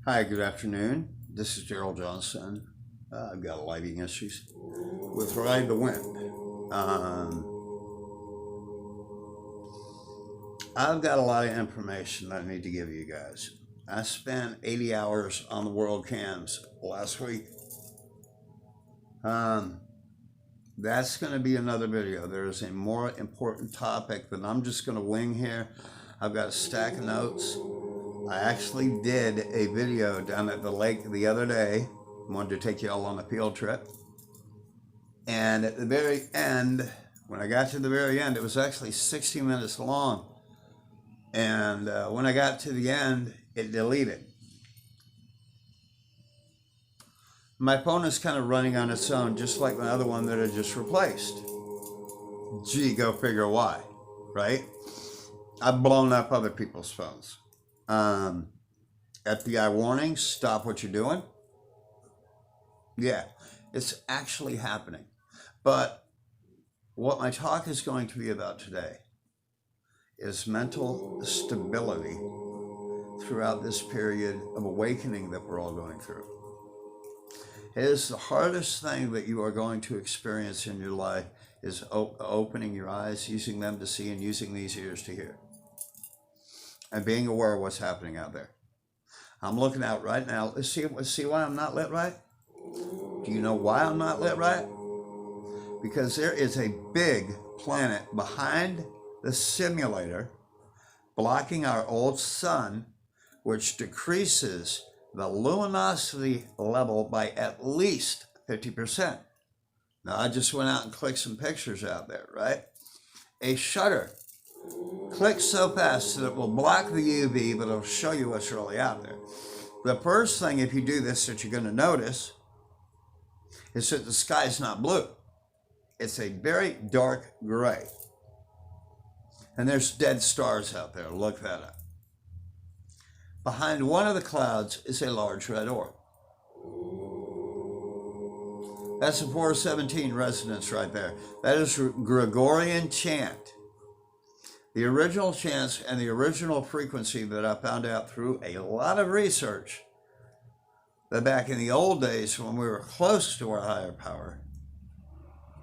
Hi, good afternoon. This is Gerald Johnson. I've got lighting issues with Ride the Wind. I've got a lot of information that I need to give you guys. I spent 80 hours on the world cams last week. That's going to be another video. There's a more important topic that I'm just going to wing here. I've got a stack of notes. I actually did a video down at the lake the other day. I wanted to take you all on a field trip. And at the very end, when I got to the very end, it was actually 60 minutes long. And when I got to the end, it deleted. My phone is kind of running on its own, just like my other one that I just replaced. Gee, go figure why, right? I've blown up other people's phones. FBI warning, stop what you're doing. Yeah, it's actually happening. But what my talk is going to be about today is mental stability throughout this period of awakening that we're all going through. It is the hardest thing that you are going to experience in your life is opening your eyes, using them to see, and using these ears to hear. And being aware of what's happening out there. I'm looking out right now. Let's see why I'm not lit right? Do you know why I'm not lit right? Because there is a big planet behind the simulator blocking our old sun, which decreases the luminosity level by at least 50%. Now, I just went out and clicked some pictures out there, right? A shutter clicks so fast that it will block the UV, but it'll show you what's really out there. The first thing, if you do this, that you're going to notice is that the sky is not blue. It's a very dark gray. And there's dead stars out there. Look that up. Behind one of the clouds is a large red orb. That's a 417 resonance right there. That is Gregorian chant. The original chants and the original frequency that I found out through a lot of research, that back in the old days when we were close to our higher power,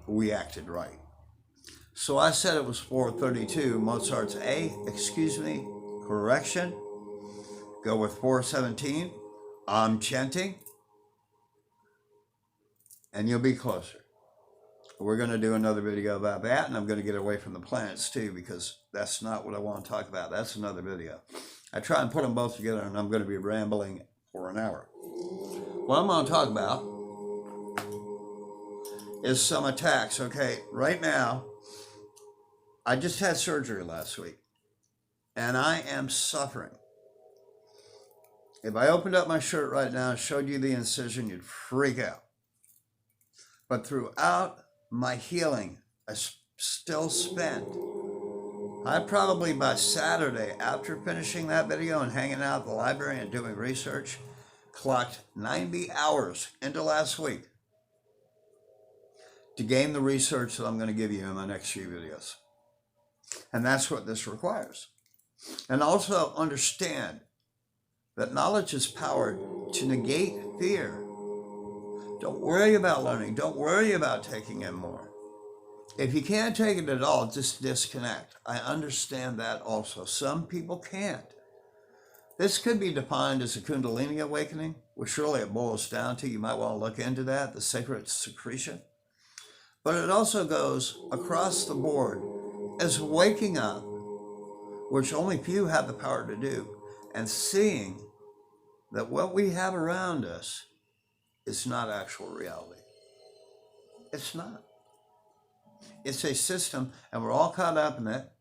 we acted right. So I said it was 432. Mozart's correction. Go with 417. I'm chanting. And you'll be closer. We're going to do another video about that, and I'm going to get away from the planets too, because that's not what I want to talk about. That's another video. I try and put them both together, and I'm going to be rambling for an hour. What I'm going to talk about is some attacks. Okay, right now, I just had surgery last week, and I am suffering. If I opened up my shirt right now and showed you the incision, you'd freak out. But throughout my healing, I still spent, I probably by Saturday, after finishing that video and hanging out at the library and doing research, clocked 90 hours into last week to gain the research that I'm going to give you in my next few videos. And that's what this requires. And also understand that knowledge is power to negate fear. Don't worry about learning. Don't worry about taking in more. If you can't take it at all, just disconnect. I understand that also. Some people can't. This could be defined as a Kundalini awakening, which really it boils down to. You might want to look into that, the sacred secretion. But it also goes across the board as waking up, which only few have the power to do, and seeing that what we have around us is not actual reality. It's not. It's a system, and we're all caught up in it.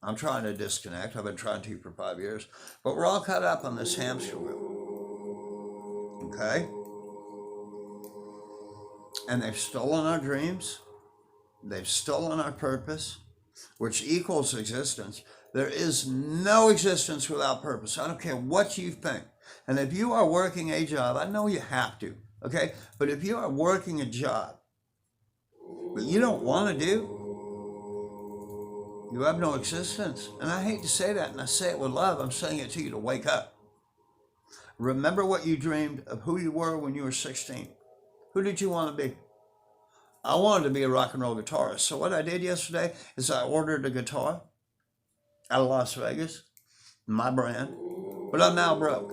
I'm trying to disconnect. I've been trying to for 5 years. But we're all caught up on this hamster wheel. Okay? And they've stolen our dreams. They've stolen our purpose, which equals existence. There is no existence without purpose. I don't care what you think. And if you are working a job, I know you have to, okay? But if you are working a job that you don't want to do, you have no existence. And I hate to say that, and I say it with love. I'm saying it to you to wake up. Remember what you dreamed of who you were when you were 16. Who did you want to be? I wanted to be a rock and roll guitarist. So what I did yesterday is I ordered a guitar out of Las Vegas, my brand, but I'm now broke.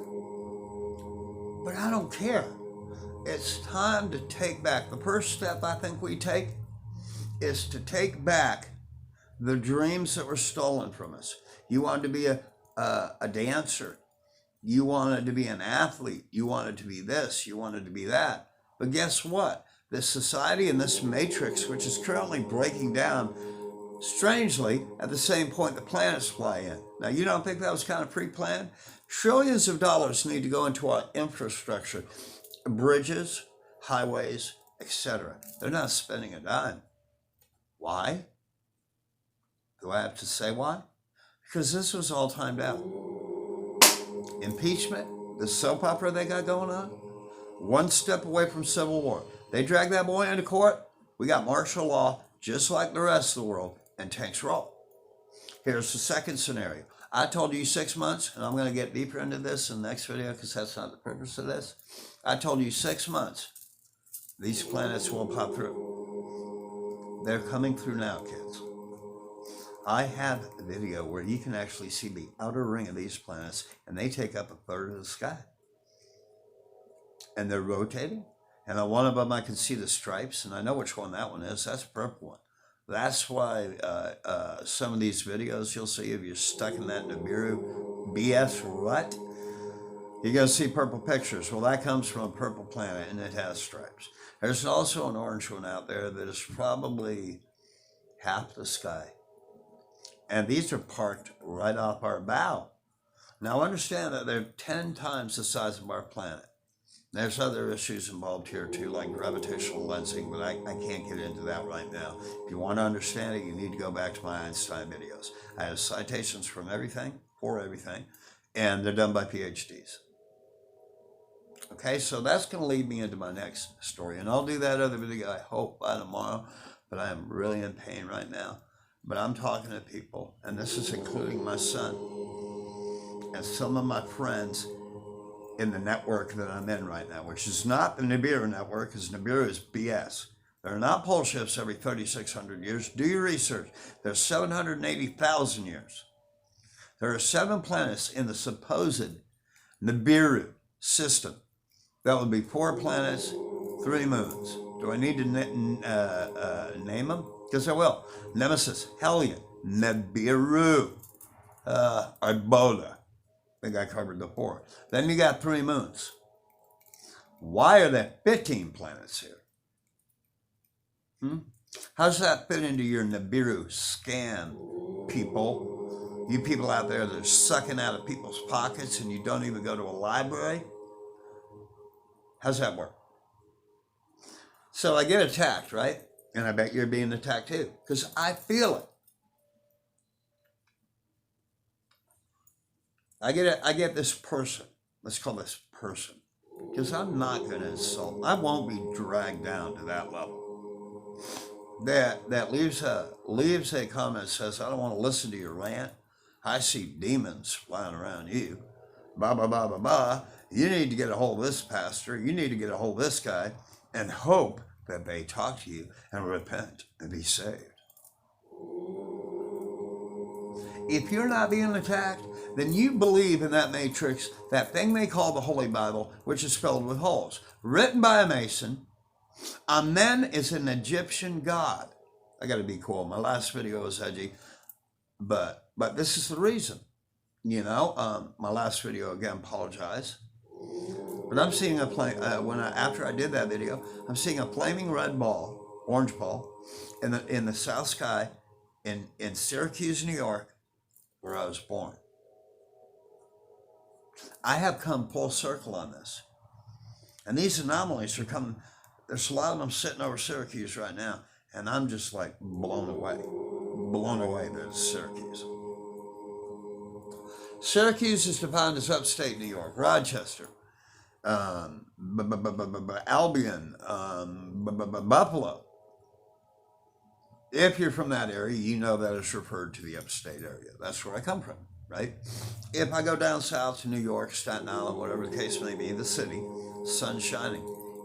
But I don't care. It's time to take back. The first step I think we take is to take back the dreams that were stolen from us. You wanted to be a dancer. You wanted to be an athlete. You wanted to be this. You wanted to be that. But guess what? This society and this matrix, which is currently breaking down, strangely, at the same point the planets fly in. Now, you don't think that was kind of pre-planned? Trillions of dollars need to go into our infrastructure, bridges, highways, etc. They're not spending a dime. Why? Do I have to say why? Because this was all timed out. Impeachment, the soap opera they got going on, one step away from civil war. They drag that boy into court, we got martial law, just like the rest of the world, and tanks roll. Here's the second scenario. I told you 6 months, and I'm going to get deeper into this in the next video because that's not the purpose of this. I told you 6 months, these planets will pop through. They're coming through now, kids. I have a video where you can actually see the outer ring of these planets, and they take up a third of the sky. And they're rotating. And on one of them, I can see the stripes, and I know which one that one is. That's the purple one. That's why some of these videos you'll see, if you're stuck in that Nibiru BS rut, you're going to see purple pictures. Well, that comes from a purple planet, and it has stripes. There's also an orange one out there that is probably half the sky. And these are parked right off our bow. Now, understand that they're 10 times the size of our planet. There's other issues involved here too, like gravitational lensing, but I can't get into that right now. If you want to understand it, you need to go back to my Einstein videos. I have citations from everything, for everything, and they're done by PhDs. Okay, so that's going to lead me into my next story, and I'll do that other video, I hope, by tomorrow, but I am really in pain right now. But I'm talking to people, and this is including my son and some of my friends in the network that I'm in right now, which is not the Nibiru network, because Nibiru is BS. There are not pole shifts every 3,600 years. Do your research. There's 780,000 years. There are 7 planets in the supposed Nibiru system. That would be 4 planets, 3 moons. Do I need to name them? Because I will. Nemesis, Hellion, Nibiru, Arbola. I think I covered the 4. Then you got 3 moons. Why are there 15 planets here? How does that fit into your Nibiru scan, people? You people out there that are sucking out of people's pockets and you don't even go to a library? How's that work? So I get attacked, right? And I bet you're being attacked too, because I feel it. I get this person, let's call this person, because I'm not going to insult. I won't be dragged down to that level. That leaves a comment that says, I don't want to listen to your rant. I see demons flying around you. Blah, blah, blah, blah, blah. You need to get a hold of this pastor. You need to get a hold of this guy and hope that they talk to you and repent and be saved. If you're not being attacked, then you believe in that matrix, that thing they call the Holy Bible, which is filled with holes, written by a Mason. Amen is an Egyptian god. I got to be cool. My last video was edgy, but this is the reason. You know, my last video, again, apologize. But I'm seeing after I did that video, I'm seeing a flaming red ball, orange ball, in the south sky in Syracuse, New York, where I was born. I have come full circle on this. And these anomalies are coming. There's a lot of them sitting over Syracuse right now. And I'm just like blown away. Blown away that it's Syracuse. Syracuse is defined as upstate New York, Rochester, Albion, Buffalo. If you're from that area, you know that is referred to the upstate area. That's where I come from. right? If I go down south to New York, Staten Island, whatever the case may be, the city, sun's shining.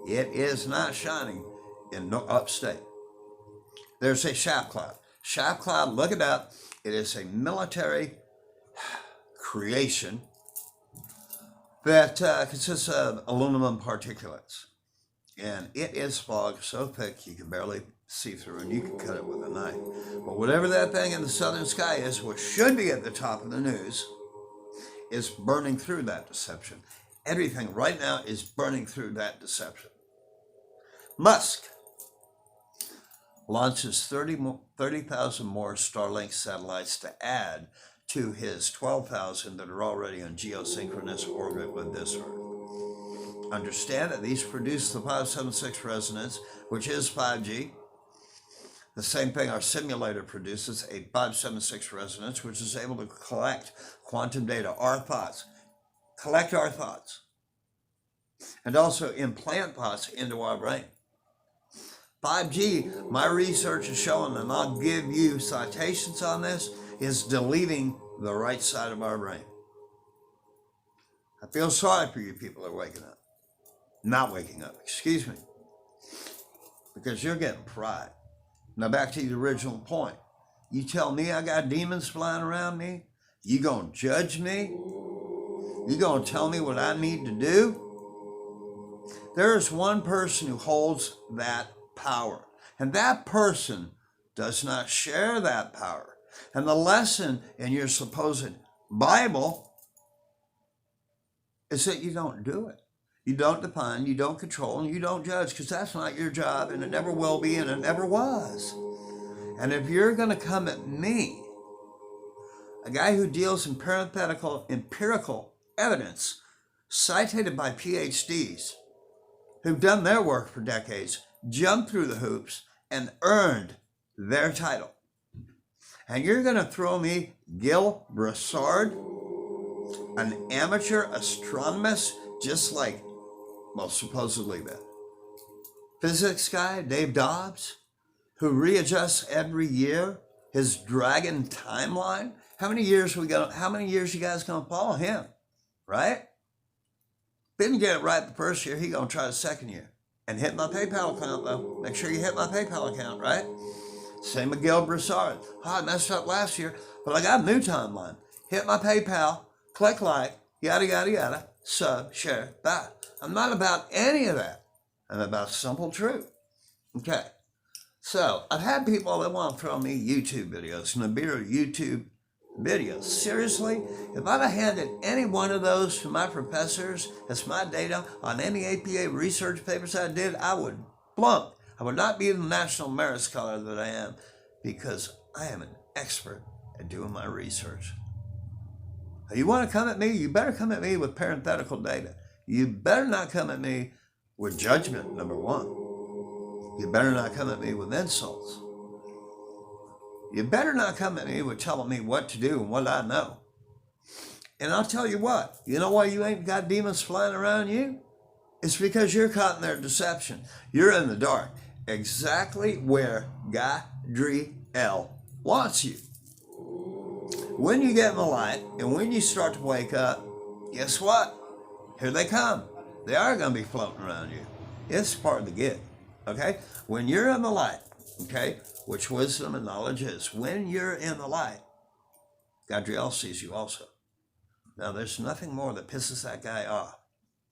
It is not shining in no upstate. There's a shaft cloud. Shaft cloud, look it up. It is a military creation that consists of aluminum particulates. And it is fog so thick you can barely see through, and you can cut it with a knife. But whatever that thing in the southern sky is, which should be at the top of the news, is burning through that deception. Everything right now is burning through that deception. Musk launches 30,000 more Starlink satellites to add to his 12,000 that are already in geosynchronous orbit with this Earth. Understand that these produce the 576 resonance, which is 5G. The same thing our simulator produces, a 576 resonance, which is able to collect quantum data, our thoughts, collect our thoughts, and also implant thoughts into our brain. 5G, my research is showing, and I'll give you citations on this, is deleting the right side of our brain. I feel sorry for you people that are waking up. Not waking up, excuse me. Because you're getting fried. Now back to the original point. You tell me I got demons flying around me? You gonna judge me? You gonna tell me what I need to do? There is one person who holds that power. And that person does not share that power. And the lesson in your supposed Bible is that you don't do it. You don't define, you don't control, and you don't judge, because that's not your job, and it never will be, and it never was. And if you're going to come at me, a guy who deals in parenthetical empirical evidence, cited by PhDs, who've done their work for decades, jumped through the hoops, and earned their title. And you're going to throw me Gil Broussard, an amateur astronomist, just like, well, supposedly the physics guy, Dave Dobbs, who readjusts every year his dragon timeline. How many years you guys gonna follow him, right? Didn't get it right the first year, he gonna try the second year. And hit my PayPal account though. Make sure you hit my PayPal account, right? Same with Gil Broussard. I messed up last year, but I got a new timeline. Hit my PayPal, click like, yada, yada, yada, sub, share, that. I'm not about any of that. I'm about simple truth. Okay. So I've had people that want to throw me YouTube videos, Nibiru YouTube videos. Seriously, if I'd have handed any one of those to my professors as my data on any APA research papers I did, I would flunk. I would not be the National Merit Scholar that I am, because I am an expert at doing my research. You want to come at me? You better come at me with parenthetical data. You better not come at me with judgment, number one. You better not come at me with insults. You better not come at me with telling me what to do and what I know. And I'll tell you what, you know why you ain't got demons flying around you? It's because you're caught in their deception. You're in the dark. Exactly where Gadriel wants you. When you get in the light and when you start to wake up, guess what? Here they come. They are going to be floating around you. It's part of the gig, okay? When you're in the light, okay, which wisdom and knowledge is, when you're in the light, Gadriel sees you also. Now, there's nothing more that pisses that guy off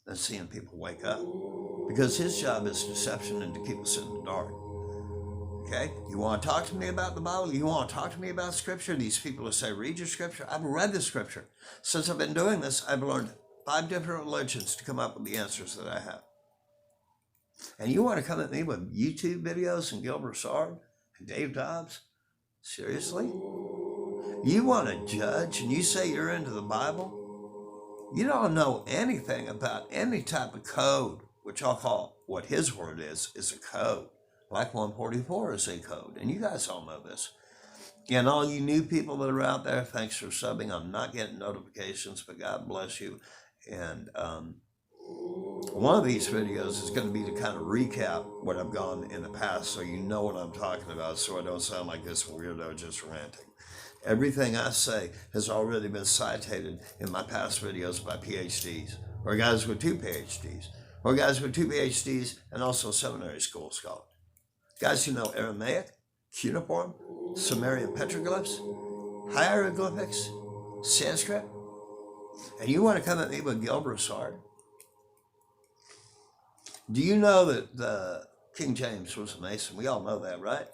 than seeing people wake up, because his job is deception and to keep us in the dark. Okay, you want to talk to me about the Bible? You want to talk to me about Scripture? These people who say, read your Scripture. I've read the Scripture. Since I've been doing this, I've learned 5 different religions to come up with the answers that I have. And you want to come at me with YouTube videos and Gil Broussard and Dave Dobbs? Seriously? You want to judge and you say you're into the Bible? You don't know anything about any type of code, which I'll call what his word is a code. Like 144 is a code, and you guys all know this. And all you new people that are out there, thanks for subbing. I'm not getting notifications, but God bless you. And one of these videos is going to be to kind of recap what I've gone in the past, so you know what I'm talking about, so I don't sound like this weirdo just ranting. Everything I say has already been cited in my past videos by PhDs, or guys with 2 PhDs, or guys with 2 PhDs and also seminary school scholars. Guys who know Aramaic, cuneiform, Sumerian petroglyphs, hieroglyphics, Sanskrit, and you want to come at me with Gil Broussard? Do you know that King James was a Mason? We all know that, right?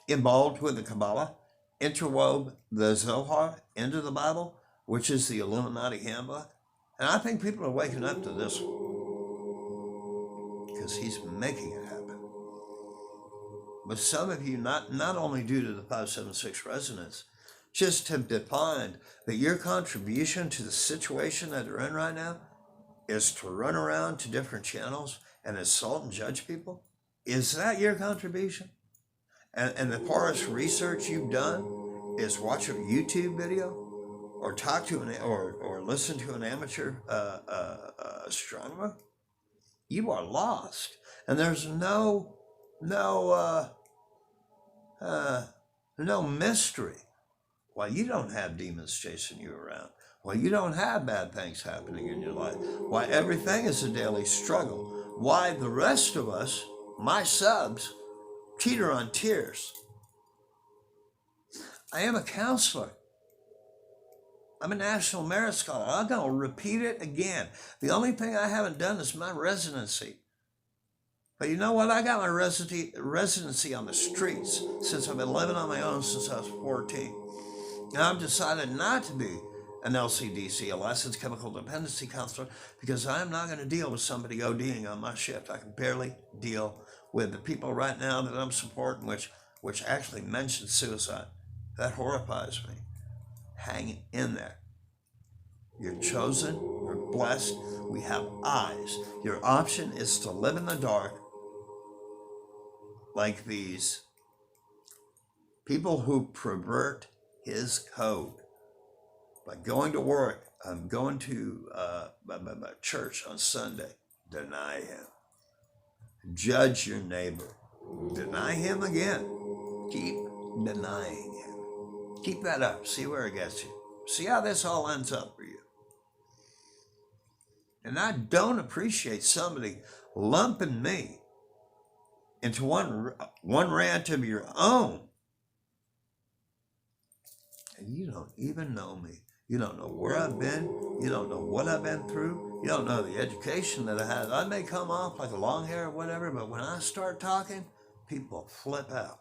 Involved with the Kabbalah, interwove the Zohar into the Bible, which is the Illuminati handbook. And I think people are waking up to this one because he's making it happen. But some of you, not only due to the 576 resonance, just have defined that your contribution to the situation that they're in right now is to run around to different channels and insult and judge people. Is that your contribution? And the farthest research you've done is watch a YouTube video or talk to or listen to an amateur astronomer? You are lost. And there's no mystery why you don't have demons chasing you around, why you don't have bad things happening in your life, why everything is a daily struggle, why the rest of us, my subs, teeter on tears. I am a counselor. I'm a National Merit Scholar. I'm going to repeat it again. The only thing I haven't done is my residency. But you know what? I got my residency on the streets since I've been living on my own since I was 14. Now I've decided not to be an LCDC, a licensed chemical dependency counselor, because I'm not going to deal with somebody ODing on my shift. I can barely deal with the people right now that I'm supporting, which actually mention suicide. That horrifies me. Hang in there. You're chosen, you're blessed, we have eyes. Your option is to live in the dark like these people who pervert his code. By going to work, I'm going to my church on Sunday, deny him. Judge your neighbor. Deny him again. Keep denying him. Keep that up. See where it gets you. See how this all ends up for you. And I don't appreciate somebody lumping me into one rant of your own. And you don't even know me. You don't know where I've been. You don't know what I've been through. You don't know the education that I had. I may come off like a long hair or whatever, but when I start talking, people flip out.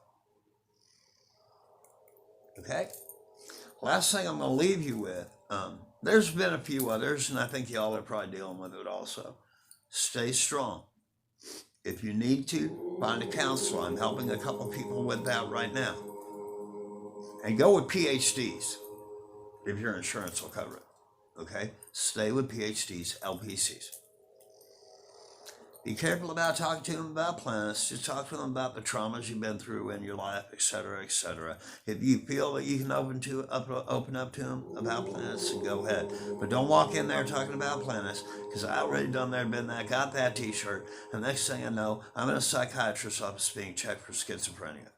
Okay? Last thing I'm going to leave you with, there's been a few others, and I think y'all are probably dealing with it also. Stay strong. If you need to, find a counselor. I'm helping a couple people with that right now. And go with PhDs if your insurance will cover it. Okay? Stay with PhDs, LPCs. Be careful about talking to them about planets. Just talk to them about the traumas you've been through in your life, etc., etc. If you feel that you can open up to them about planets, then go ahead. But don't walk in there talking about planets, because I already done there, been that, got that t-shirt, and next thing I know, I'm in a psychiatrist's office being checked for schizophrenia.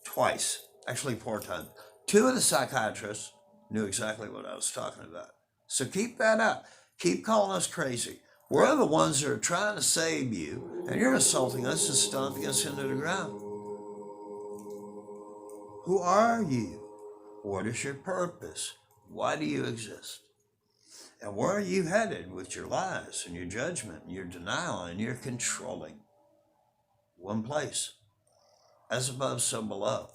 Twice. Actually 4 times. 2 of the psychiatrists knew exactly what I was talking about. So keep that up. Keep calling us crazy. We're the ones that are trying to save you, and you're assaulting us and stomping us into the ground. Who are you? What is your purpose? Why do you exist? And where are you headed with your lies and your judgment and your denial and your controlling? One place. As above, so below.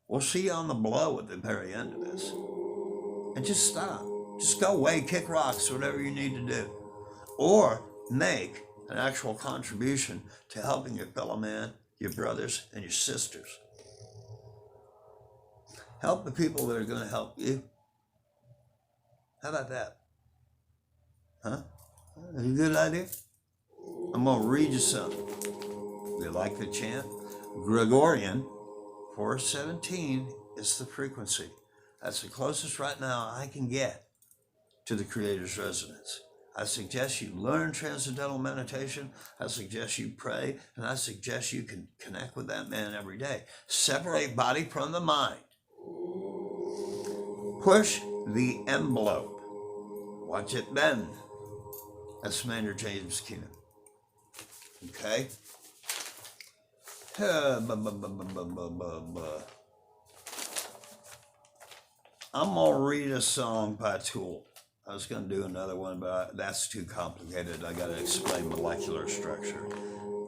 We'll see you on the below at the very end of this. And just stop. Just go away, kick rocks, whatever you need to do. Or make an actual contribution to helping your fellow man, your brothers, and your sisters. Help the people that are going to help you. How about that? Huh? Is it a good idea? I'm going to read you something. You like the chant? Gregorian 417 is the frequency. That's the closest right now I can get to the Creator's resonance. I suggest you learn transcendental meditation. I suggest you pray, and I suggest you can connect with that man every day. Separate body from the mind. Push the envelope. Watch it bend. That's Commander James Keenan. Okay? I'm going to read a song by Tool. I was going to do another one, but that's too complicated. I got to explain molecular structure.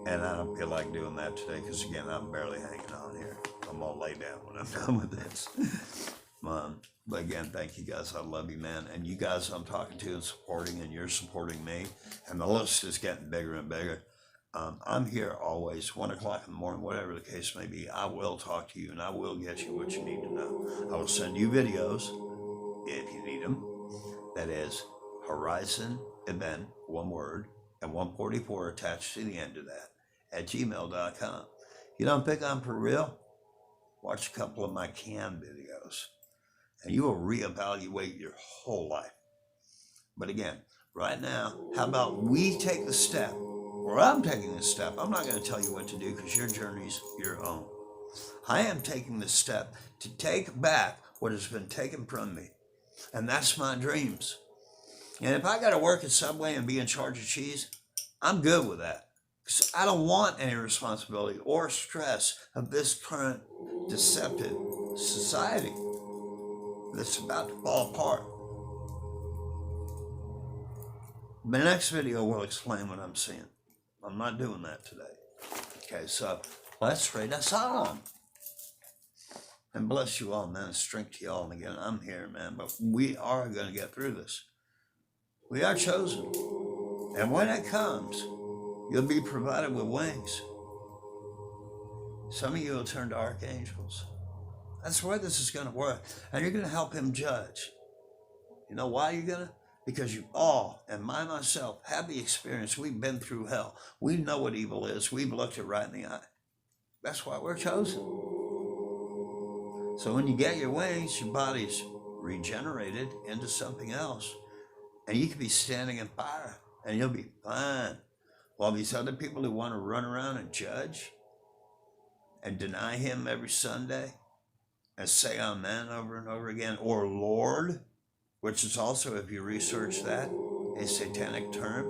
And I don't feel like doing that today because, again, I'm barely hanging on here. I'm going to lay down when I'm done with this. But again, thank you guys. I love you, man. And you guys I'm talking to and supporting, and you're supporting me. And the list is getting bigger and bigger. I'm here always, 1 o'clock in the morning, whatever the case may be. I will talk to you, and I will get you what you need to know. I will send you videos if you need them. That is Horizon Event, one word, and 144 attached to the end of that at gmail.com. You don't think I'm for real? Watch a couple of my canned videos, and you will reevaluate your whole life. But again, right now, how about we take the step, or I'm taking this step. I'm not going to tell you what to do because your journey's your own. I am taking the step to take back what has been taken from me. And that's my dreams. And if I got to work at Subway and be in charge of cheese, I'm good with that. Because I don't want any responsibility or stress of this current deceptive society that's about to fall apart. The next video will explain what I'm seeing. I'm not doing that today. Okay, so let's read a song. And bless you all, man. Strength to you all. And again, I'm here, man. But we are going to get through this. We are chosen. And when it comes, you'll be provided with wings. Some of you will turn to archangels. That's the way this is going to work. And you're going to help him judge. You know why you're going to? Because you all, and myself, have the experience. We've been through hell. We know what evil is. We've looked it right in the eye. That's why we're chosen. So when you get your wings, your body's regenerated into something else. And you could be standing in fire, and you'll be fine. While these other people who want to run around and judge and deny him every Sunday and say amen over and over again, or Lord, which is also, if you research that, a satanic term.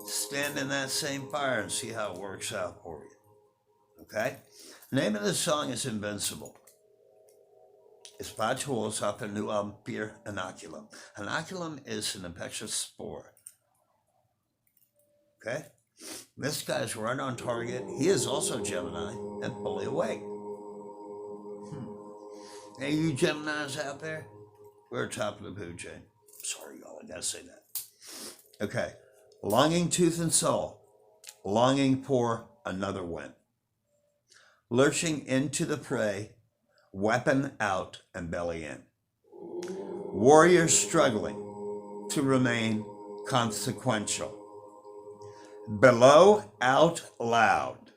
Stand in that same fire and see how it works out for you. Okay? The name of the song is Invincible. It's by Tool. It's off their new album, Fear Inoculum. Inoculum is an infectious spore. Okay? This guy's right on target. He is also Gemini and fully awake. Hey, you Geminis out there? We're top of the food chain. Sorry, y'all, I gotta say that. Okay. Longing tooth and soul. Longing for another win. Lurching into the prey. Weapon out and belly in. Warrior struggling to remain consequential. Below out loud.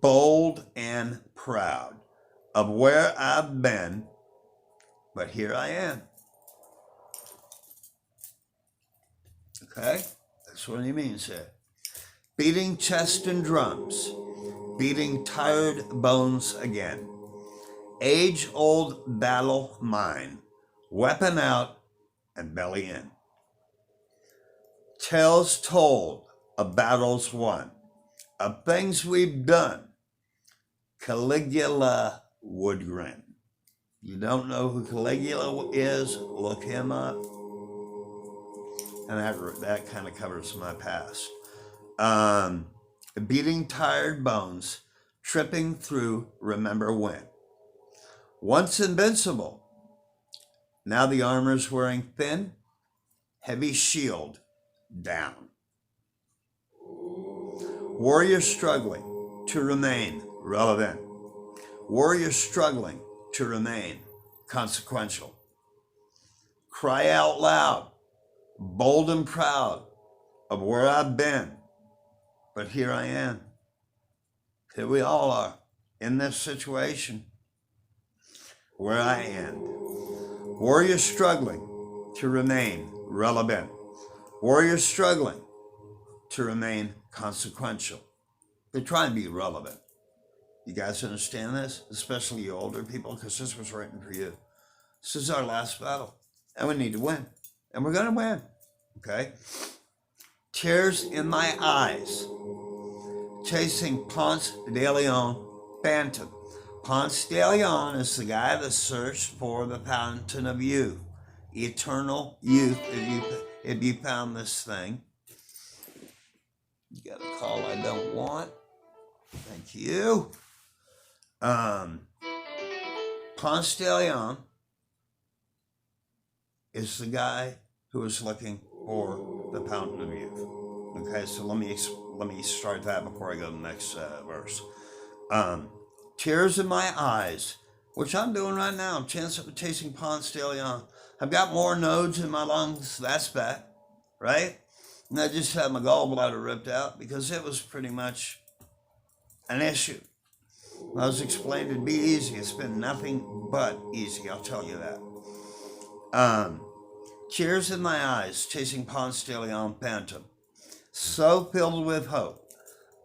Bold and proud of where I've been, but here I am. Okay? That's what he means there. Beating chest and drums, beating tired bones again. Age-old battle mine, weapon out and belly in. Tales told of battles won, of things we've done. Caligula would grin. You don't know who Caligula is? Look him up. And that kind of covers my past. Beating tired bones, tripping through, remember when. Once invincible, now the armor's wearing thin, heavy shield down. Warrior struggling to remain relevant. Warrior struggling to remain consequential. Cry out loud, bold and proud of where I've been, but here I am. Here we all are in this situation where I am. Warrior struggling to remain relevant. Warrior struggling to remain consequential. They try and be relevant. You guys understand this? Especially you older people, because this was written for you. This is our last battle, and we need to win, and we're going to win, okay? Tears in my eyes, chasing Ponce de Leon Phantom. Ponce de Leon is the guy that searched for the fountain of youth, eternal youth. If you found this thing, you got a call I don't want. Thank you. Ponce de Leon is the guy who is looking for the fountain of youth. Okay, so let me start that before I go to the next verse. Tears in my eyes, which I'm doing right now. I'm chasing Ponce de Leon. I've got more nodes in my lungs. That's bad, right? And I just had my gallbladder ripped out because it was pretty much an issue. I was explained it'd be easy. It's been nothing but easy, I'll tell you that. Tears in my eyes, chasing Ponce de Leon Phantom. So filled with hope,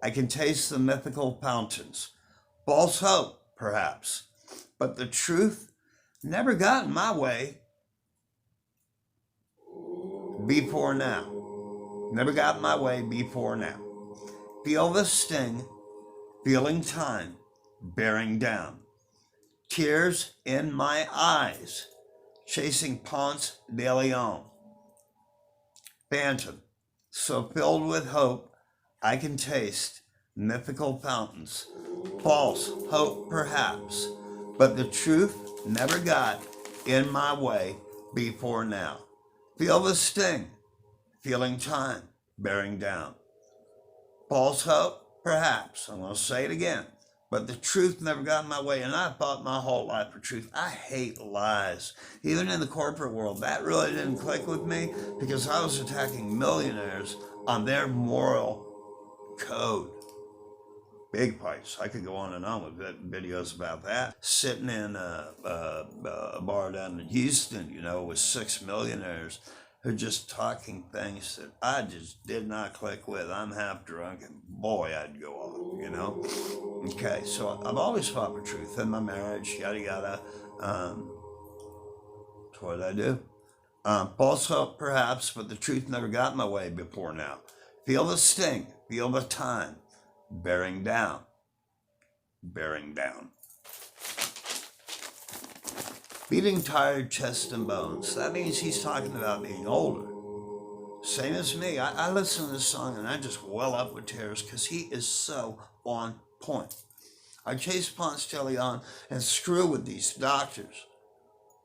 I can taste the mythical fountains. False hope, perhaps, but the truth never got in my way before now. Never got in my way before now. Feel the sting, feeling time bearing down. Tears in my eyes, chasing Ponce de Leon Phantom. So filled with hope, I can taste mythical fountains. False hope, perhaps, but the truth never got in my way before now. Feel the sting, feeling time bearing down. False hope, perhaps. I'm going to say it again. But the truth never got in my way, and I fought my whole life for truth. I hate lies. Even in the corporate world, that really didn't click with me because I was attacking millionaires on their moral code. Big fights. I could go on and on with videos about that. Sitting in a bar down in Houston, with 6 millionaires who are just talking things that I just did not click with. I'm half drunk, and boy, I'd go on, Okay, so I've always fought for truth in my marriage, yada, yada. That's what I do. False hope, perhaps, but the truth never got in my way before now. Feel the sting, feel the time, bearing down. Bearing down. Beating tired chest and bones. That means he's talking about being older. Same as me. I listen to this song and I just well up with tears because he is so on point. I chase Ponce de Leon and screw with these doctors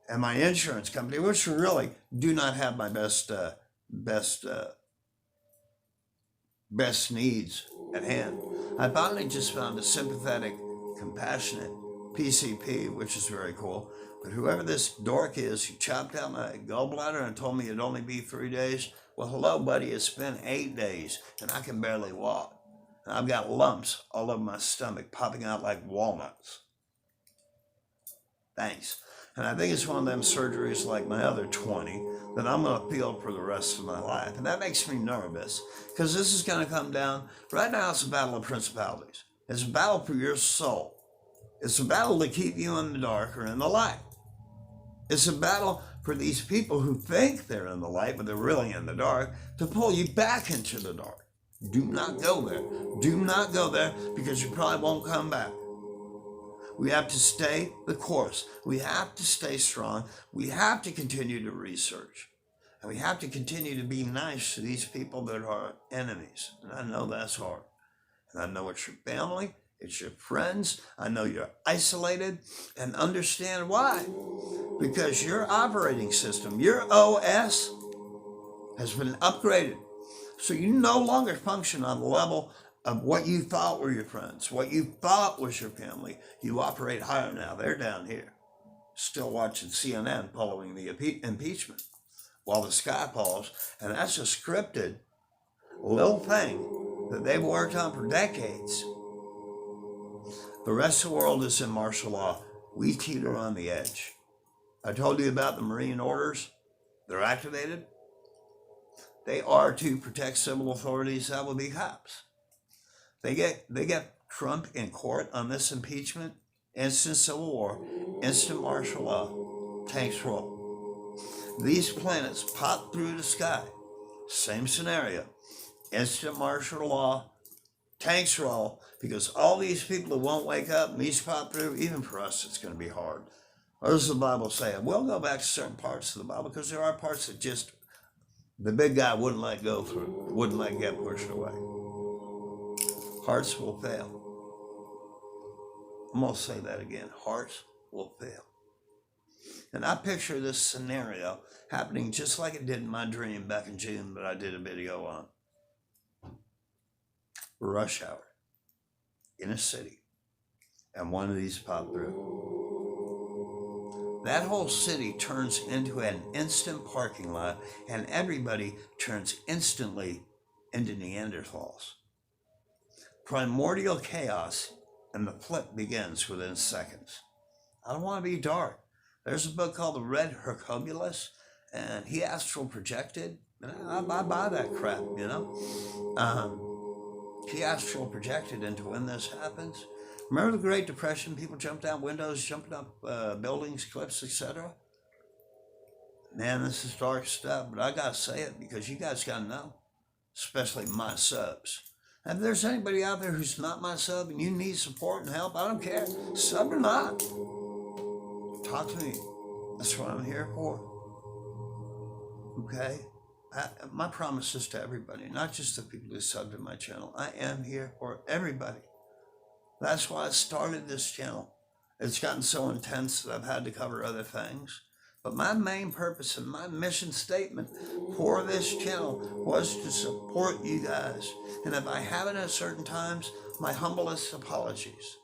and my insurance company, which really do not have my best needs at hand. I finally just found a sympathetic, compassionate PCP, which is very cool. But whoever this dork is, he chopped out my gallbladder and told me it'd only be 3 days. Well, hello, buddy. It's been 8 days, and I can barely walk. And I've got lumps all over my stomach, popping out like walnuts. Thanks. And I think it's one of them surgeries like my other 20 that I'm going to feel for the rest of my life. And that makes me nervous because this is going to come down. Right now, it's a battle of principalities. It's a battle for your soul. It's a battle to keep you in the dark or in the light. It's a battle for these people who think they're in the light, but they're really in the dark, to pull you back into the dark. Do not go there. Do not go there because you probably won't come back. We have to stay the course. We have to stay strong. We have to continue to research. And we have to continue to be nice to these people that are enemies. And I know that's hard. And I know it's your family. It's your friends. I know you're isolated, and understand why. Because your operating system, your OS, has been upgraded. So you no longer function on the level of what you thought were your friends, what you thought was your family. You operate higher now. They're down here, still watching CNN following the impeachment while the sky falls. And that's a scripted little thing that they've worked on for decades. The rest of the world is in martial law. We teeter on the edge. I told you about the Marine orders. They're activated. They are to protect civil authorities. That will be cops. They get Trump in court on this impeachment, instant civil war, instant martial law. tanks roll. These planets pop through the sky. Same scenario. Instant martial law, tanks roll, because all these people who won't wake up and these pop through, even for us, it's going to be hard. What does the Bible say? We'll go back to certain parts of the Bible because there are parts that just the big guy wouldn't let go through, wouldn't let get pushed away. Hearts will fail. I'm going to say that again. Hearts will fail. And I picture this scenario happening just like it did in my dream back in June that I did a video on. Rush hour in a city, and one of these pop through. That whole city turns into an instant parking lot, and everybody turns instantly into Neanderthals. Primordial chaos, and the flip begins within seconds. I don't want to be dark. There's a book called The Red Hercules, and he astral projected. I buy that crap, you know. He astral projected into when this happens. Remember the Great Depression? People jumped out windows, jumping up buildings, cliffs, etc. Man, this is dark stuff, but I gotta say it because you guys gotta know, especially my subs. And if there's anybody out there who's not my sub and you need support and help, I don't care, sub or not, talk to me. That's what I'm here for. Okay? My promise is to everybody, not just the people who sub to my channel. I am here for everybody. That's why I started this channel. It's gotten so intense that I've had to cover other things. But my main purpose and my mission statement for this channel was to support you guys. And if I haven't at certain times, my humblest apologies.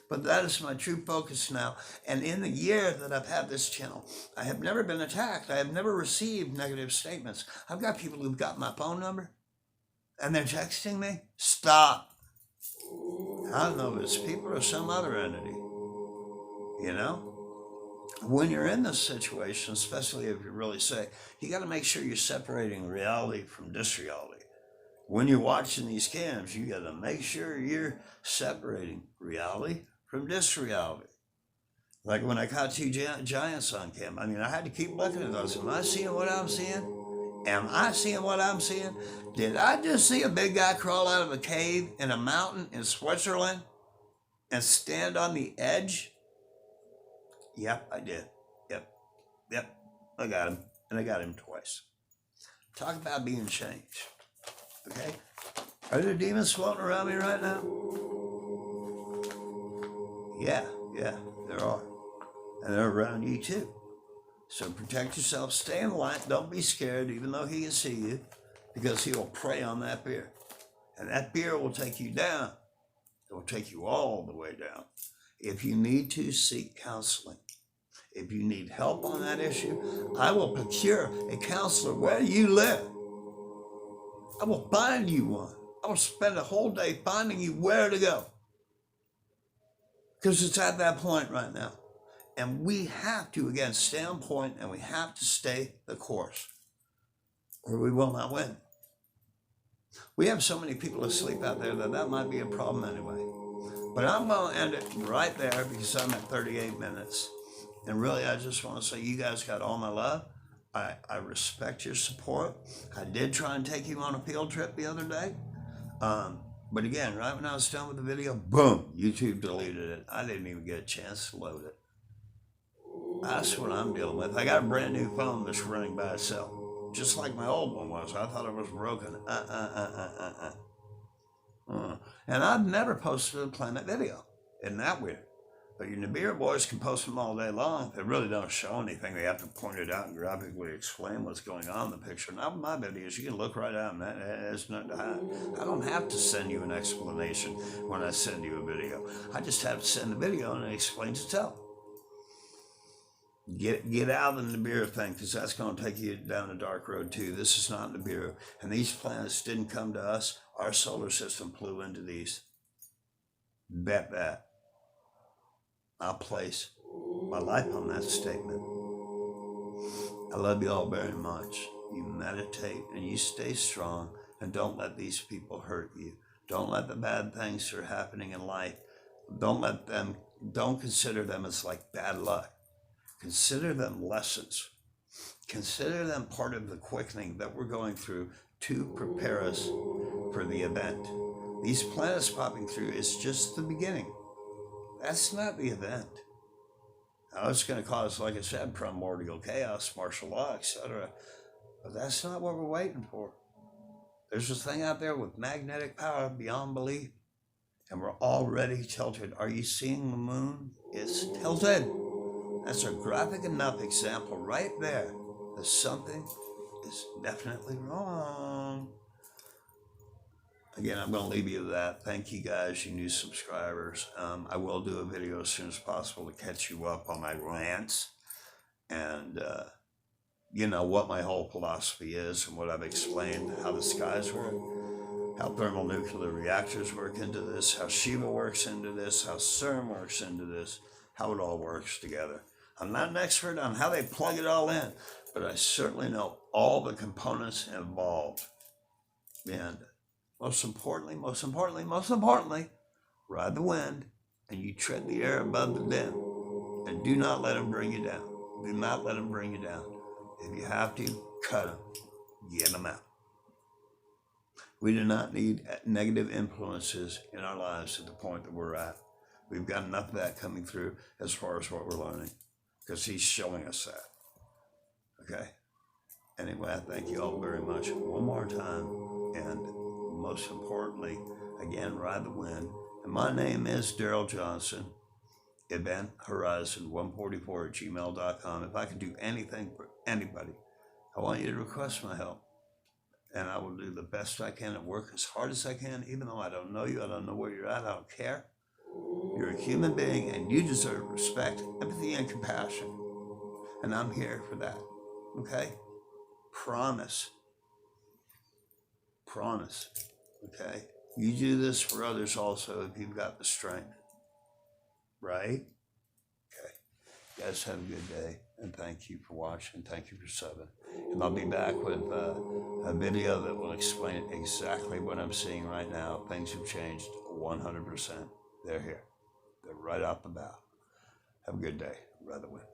But that is my true focus now. And in the year that I've had this channel, I have never been attacked. I have never received negative statements. I've got people who've got my phone number and they're texting me. Stop. I don't know if it's people or some other entity. You know? When you're in this situation, especially if you're really sick, you got to make sure you're separating reality from disreality. When you're watching these cams, you got to make sure you're separating reality from disreality. Like when I caught two giants on cam, I mean, I had to keep looking at those. Am I seeing what I'm seeing? Am I seeing what I'm seeing? Did I just see a big guy crawl out of a cave in a mountain in Switzerland and stand on the edge? Yep, I did. Yep, I got him. And I got him twice. Talk about being changed. Okay? Are there demons floating around me right now? Yeah, there are. And they're around you too. So protect yourself, stay in the light, don't be scared, even though he can see you, because he will prey on that beer. And that beer will take you down. It will take you all the way down. If you need to, seek counseling. If you need help on that issue, I will procure a counselor where you live. I will find you one. I will spend a whole day finding you where to go. Because it's at that point right now. And we have to, again, stay on point and we have to stay the course or we will not win. We have so many people asleep out there that might be a problem anyway. But I'm going to end it right there because I'm at 38 minutes. And really, I just want to say you guys got all my love. I respect your support. I did try and take you on a field trip the other day. But again, right when I was done with the video, boom, YouTube deleted it. I didn't even get a chance to load it. That's what I'm dealing with. I got a brand new phone that's running by itself. Just like my old one was. I thought it was broken. And I've never posted a Planet video. Isn't that weird? But your Nibiru boys can post them all day long. They really don't show anything. They have to point it out and graphically explain what's going on in the picture. Not with my videos. You can look right at them. There's nothing to hide. I don't have to send you an explanation when I send you a video. I just have to send the video and it explains itself. Get out of the Nibiru thing, because that's going to take you down a dark road too. This is not Nibiru. And these planets didn't come to us. Our solar system flew into these. Bet that. I'll place my life on that statement. I love you all very much. You meditate and you stay strong and don't let these people hurt you. Don't let the bad things that are happening in life, don't consider them as like bad luck. Consider them lessons. Consider them part of the quickening that we're going through to prepare us for the event. These planets popping through is just the beginning. That's not the event. Now, it's going to cause, like I said, primordial chaos, martial law, etc. But that's not what we're waiting for. There's this thing out there with magnetic power beyond belief, and we're already tilted. Are you seeing the moon? It's tilted. That's a graphic enough example right there that something is definitely wrong. Again, I'm going to leave you with that. Thank you guys, you new subscribers. I will do a video as soon as possible to catch you up on my rants and, what my whole philosophy is and what I've explained, how the skies work, how thermonuclear reactors work into this, how Shiva works into this, how CERN works into this, how it all works together. I'm not an expert on how they plug it all in, but I certainly know all the components involved. And most importantly, ride the wind and you tread the air above the den. And do not let them bring you down. Do not let them bring you down. If you have to, cut them. Get them out. We do not need negative influences in our lives at the point that we're at. We've got enough of that coming through as far as what we're learning, because he's showing us that. Okay? Anyway, I thank you all very much one more time. And most importantly, again, ride the wind. And my name is Daryl Johnson, eventhorizon144@gmail.com. If I can do anything for anybody, I want you to request my help. And I will do the best I can and work as hard as I can, even though I don't know you, I don't know where you're at, I don't care. You're a human being and you deserve respect, empathy, and compassion. And I'm here for that. Okay? Promise. Okay? You do this for others also if you've got the strength. Right? Okay. You guys have a good day. And thank you for watching. Thank you for subbing. And I'll be back with a video that will explain exactly what I'm seeing right now. Things have changed 100%. They're here. They're right out the bow. Have a good day. Ride the wind.